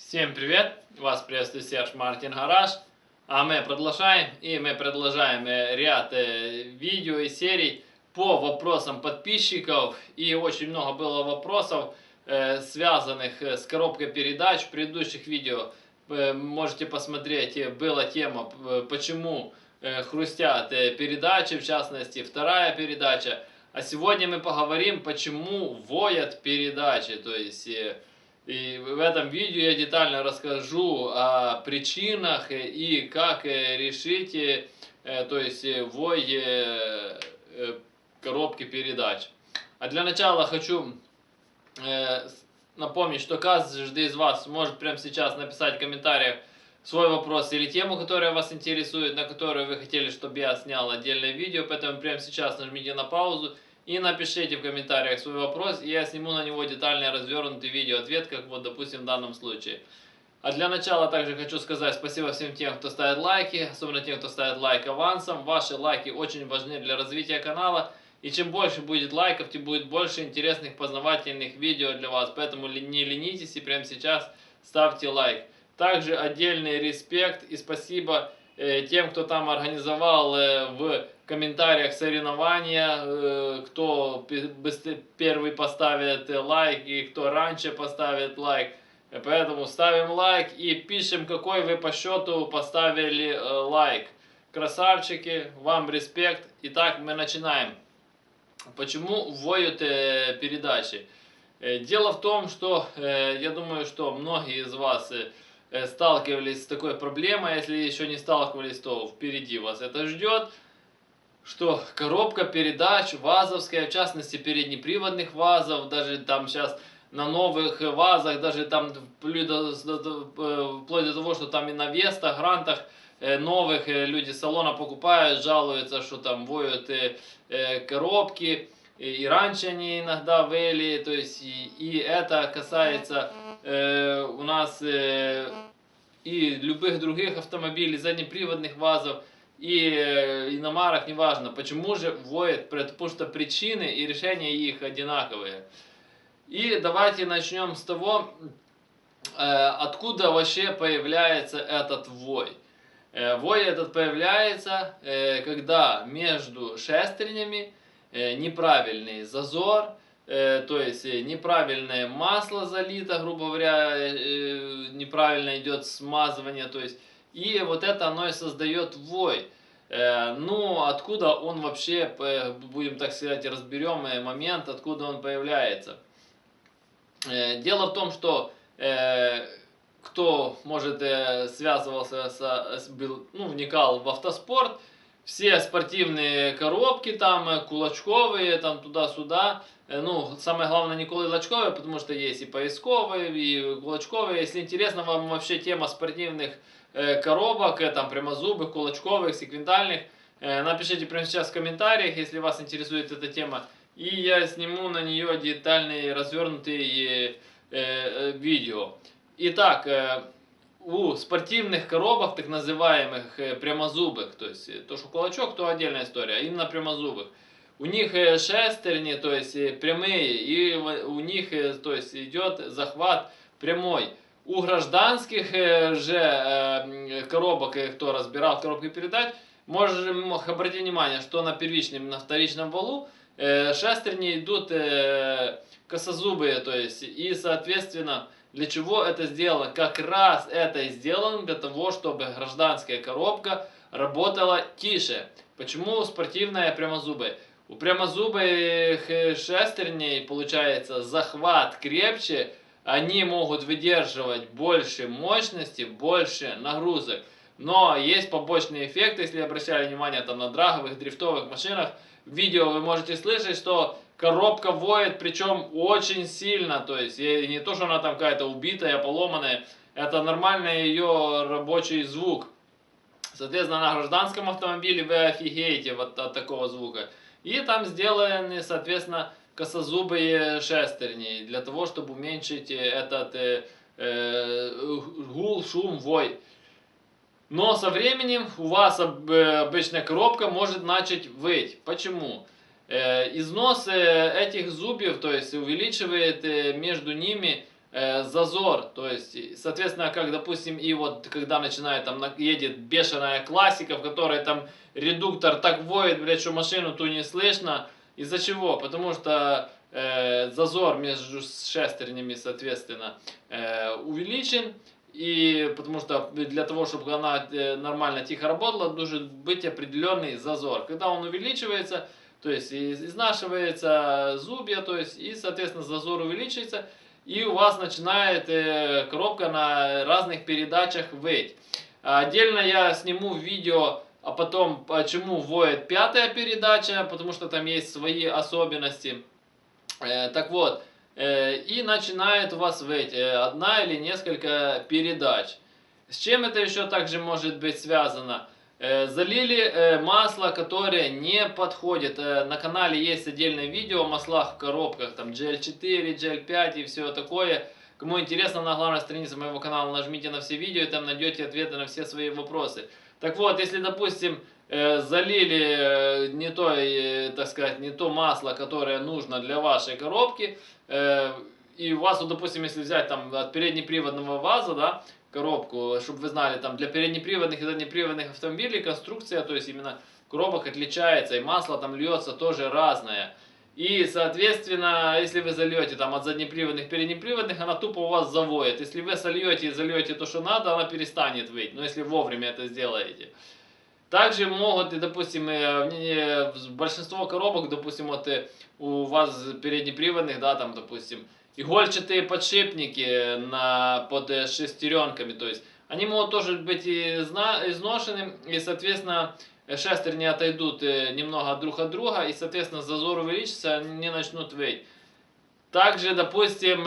Всем привет! Вас приветствует Серж Мартин Гараж. А мы продолжаем ряд видео и серий по вопросам подписчиков. И очень много было вопросов, связанных с коробкой передач. В предыдущих видео можете посмотреть, была тема, почему хрустят передачи, в частности вторая передача. А сегодня мы поговорим, почему воят передачи. То есть и в этом видео я детально расскажу о причинах и как решить, то есть вой коробки передач. А для начала хочу напомнить, что каждый из вас может прямо сейчас написать в комментариях свой вопрос или тему, которая вас интересует, на которую вы хотели, чтобы я снял отдельное видео. Поэтому прямо сейчас нажмите на паузу и напишите в комментариях свой вопрос, и я сниму на него детальный развернутый видео-ответ, как вот, допустим, в данном случае. А для начала также хочу сказать спасибо всем тем, кто ставит лайки, особенно тем, кто ставит лайк авансом. Ваши лайки очень важны для развития канала, и чем больше будет лайков, тем будет больше интересных познавательных видео для вас. Поэтому не ленитесь и прямо сейчас ставьте лайк. Также отдельный респект и спасибо тем, кто там организовал в комментариях соревнования, кто первый поставит лайк и кто раньше поставит лайк. Поэтому ставим лайк и пишем, какой вы по счету поставили лайк. Красавчики, вам респект. Итак, мы начинаем. Почему воют передачи? Дело в том, что я думаю, что многие из вас сталкивались с такой проблемой. Если еще не сталкивались, то впереди вас это ждет. Что коробка передач вазовская, в частности переднеприводных вазов, даже там сейчас на новых вазах, даже там вплоть до того, что там и на Вестах, Грантах новых люди с салона покупают, жалуются, что там воют коробки. И раньше они иногда выли, то есть и это касается у нас и любых других автомобилей, заднеприводных вазов, и иномарок, неважно. Почему же воет? Потому что причины и решения их одинаковые. И давайте начнем с того, откуда вообще появляется этот вой. Вой этот появляется, когда между шестернями неправильный зазор, то есть неправильное масло залито, грубо говоря, неправильно идет смазывание, то есть, и вот это оно и создает вой. Ну, откуда он вообще, будем так сказать, разберем момент, откуда он появляется. Дело в том, что кто, может, связывался, вникал в автоспорт, все спортивные коробки там, кулачковые, там туда-сюда. Ну, самое главное, не кулачковые, потому что есть и поисковые, и кулачковые. Если интересна вам вообще тема спортивных коробок, там прямозубых, кулачковых, секвентальных, напишите прямо сейчас в комментариях, если вас интересует эта тема. И я сниму на нее детальные развернутые видео. Итак, у спортивных коробок, так называемых прямозубых, то есть то, что кулачок, то отдельная история, а именно прямозубых. У них шестерни, то есть прямые, и у них, то есть идет захват прямой. У гражданских же коробок, кто разбирал коробки передач, можем обратить внимание, что на первичном, на вторичном валу шестерни идут косозубые, то есть, и соответственно, для чего это сделано? Как раз это сделано для того, чтобы гражданская коробка работала тише. Почему спортивная прямозубая? У прямозубых шестерней получается захват крепче, они могут выдерживать больше мощности, больше нагрузок. Но есть побочный эффект, если обращали внимание там, на драговых, дрифтовых машинах. В видео вы можете слышать, что коробка воет, причем очень сильно, то есть не то, что она там какая-то убитая, поломанная, это нормальный ее рабочий звук. Соответственно, на гражданском автомобиле вы офигеете вот от такого звука. И там сделаны, соответственно, косозубые шестерни, для того, чтобы уменьшить этот гул, шум, вой. Но со временем у вас обычная коробка может начать выть. Почему? Износ этих зубьев, то есть увеличивает между ними зазор, то есть, соответственно, как, допустим, и вот, когда начинает, там, едет бешеная классика, в которой, там, редуктор так воет, блядь, что машину ту не слышно. Из-за чего? Потому что зазор между шестернями, соответственно, увеличен. И потому что для того, чтобы она нормально, тихо работала, должен быть определенный зазор. Когда он увеличивается, то есть изнашивается зубья, то есть, и, соответственно, зазор увеличивается, и у вас начинает коробка на разных передачах выть. Отдельно я сниму видео, а потом, почему воет пятая передача, потому что там есть свои особенности. Так вот, и начинает у вас выть одна или несколько передач. С чем это еще также может быть связано? Залили масло, которое не подходит. На канале есть отдельное видео о маслах в коробках, там GL4, GL5 и все такое. Кому интересно, на главной странице моего канала нажмите на все видео, и там найдете ответы на все свои вопросы. Так вот, если, допустим, залили не то, так сказать, не то масло, которое нужно для вашей коробки, и у вас, вот, допустим, если взять там от переднеприводного ВАЗа, да, коробку, чтобы вы знали, там для переднеприводных и заднеприводных автомобилей конструкция, то есть именно коробок отличается, и масло там льется тоже разное. И, соответственно, если вы зальете там от заднеприводных, переднеприводных, она тупо у вас завоет. Если вы сольете и зальете то, что надо, она перестанет выть, но если вовремя это сделаете. Также могут, допустим, большинство коробок, допустим, вот у вас переднеприводных, да, там, допустим, игольчатые подшипники под шестеренками, то есть, они могут тоже быть изношены, и, соответственно, шестерни отойдут немного друг от друга, и, соответственно, зазор увеличится, они не начнут выть. Также, допустим,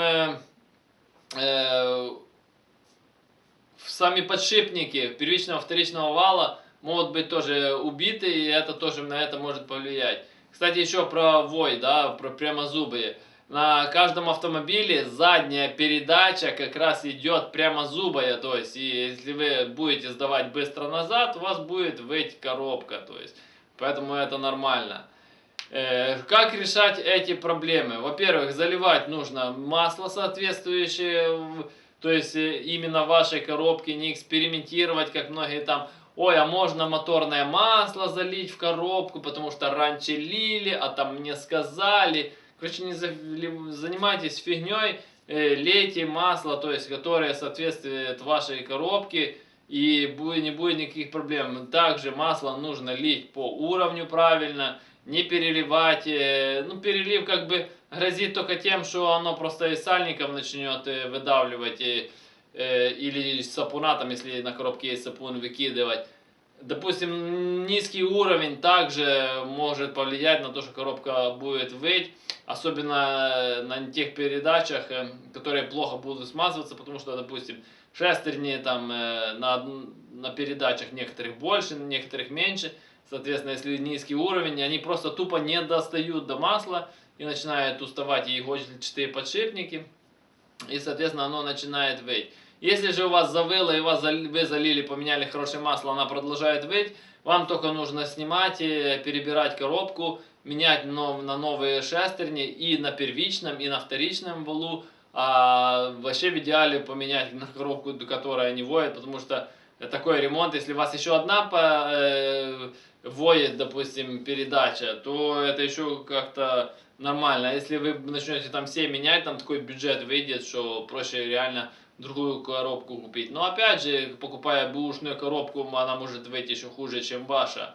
сами подшипники первичного, вторичного вала могут быть тоже убиты, и это тоже на это может повлиять. Кстати, еще про вой, да, про прямозубые. На каждом автомобиле задняя передача как раз идет прямозубая, то есть, и если вы будете сдавать быстро назад, у вас будет выть коробка, то есть, поэтому это нормально. Как решать эти проблемы? Во-первых, заливать нужно масло соответствующее, то есть, именно вашей коробке, не экспериментировать, как многие там: ой, а можно моторное масло залить в коробку, потому что раньше лили, а там мне сказали. Короче, не занимайтесь фигней, лейте масло, то есть, которое соответствует вашей коробке, и не будет никаких проблем. Также масло нужно лить по уровню правильно, не переливать. Ну, перелив как бы грозит только тем, что оно просто и сальником начнет выдавливать, или сапуна, там, если на коробке есть сапун, выкидывать. Допустим, низкий уровень также может повлиять на то, что коробка будет выть, особенно на тех передачах, которые плохо будут смазываться, потому что, допустим, шестерни там на передачах некоторых больше, на некоторых меньше. Соответственно, если низкий уровень, они просто тупо не достают до масла и начинают уставать и игольчатые подшипники, и, соответственно, оно начинает выть. Если же у вас завыло и вы залили, поменяли хорошее масло, она продолжает выть, вам только нужно снимать, перебирать коробку, менять на новые шестерни и на первичном, и на вторичном валу. А вообще в идеале поменять на коробку, которая не воет, потому что такой ремонт, если у вас еще одна воет, допустим, передача, то это еще как-то нормально. Если вы начнете там все менять, там такой бюджет выйдет, что проще реально другую коробку купить. Но опять же, покупая бэушную коробку, она может выйти еще хуже, чем ваша.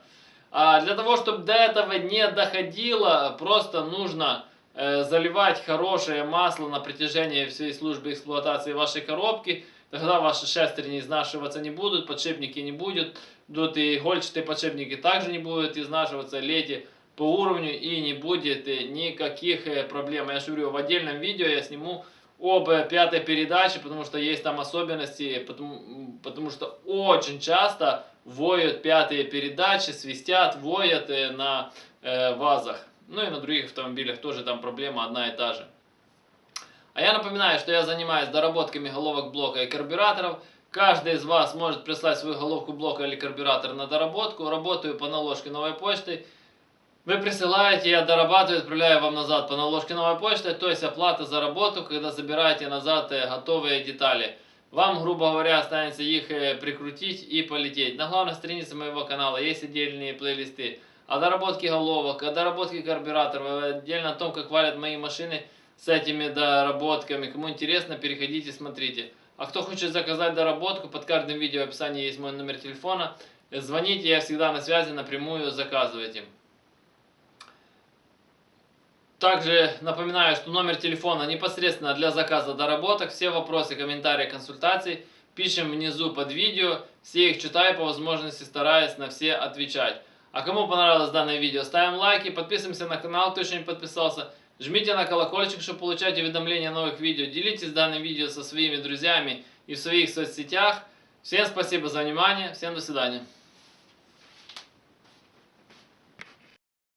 А для того, чтобы до этого не доходило, просто нужно заливать хорошее масло на протяжении всей службы эксплуатации вашей коробки. Тогда ваши шестерни изнашиваться не будут, подшипники не будут, и игольчатые подшипники также не будут изнашиваться, лейте по уровню, и не будет никаких проблем. Я же говорю, в отдельном видео я сниму об пятой передаче, потому что есть там особенности, потому что очень часто воют пятые передачи, свистят, воют на ВАЗах. Ну и на других автомобилях тоже там проблема одна и та же. А я напоминаю, что я занимаюсь доработками головок блока и карбюраторов. Каждый из вас может прислать свою головку блока или карбюратор на доработку. Работаю по наложке новой почты. Вы присылаете, я дорабатываю, отправляю вам назад по наложке новой почты, то есть оплата за работу, когда забираете назад готовые детали. Вам, грубо говоря, останется их прикрутить и полететь. На главной странице моего канала есть отдельные плейлисты о доработке головок, о доработке карбюраторов, отдельно о том, как валят мои машины с этими доработками. Кому интересно, переходите, смотрите. А кто хочет заказать доработку, под каждым видео в описании есть мой номер телефона. Звоните, я всегда на связи, напрямую заказывайте. Также напоминаю, что номер телефона непосредственно для заказа доработок. Все вопросы, комментарии, консультации пишем внизу под видео. Все их читаю, по возможности стараюсь на все отвечать. А кому понравилось данное видео, ставим лайки, подписываемся на канал, кто еще не подписался. Жмите на колокольчик, чтобы получать уведомления о новых видео. Делитесь данным видео со своими друзьями и в своих соцсетях. Всем спасибо за внимание, всем до свидания.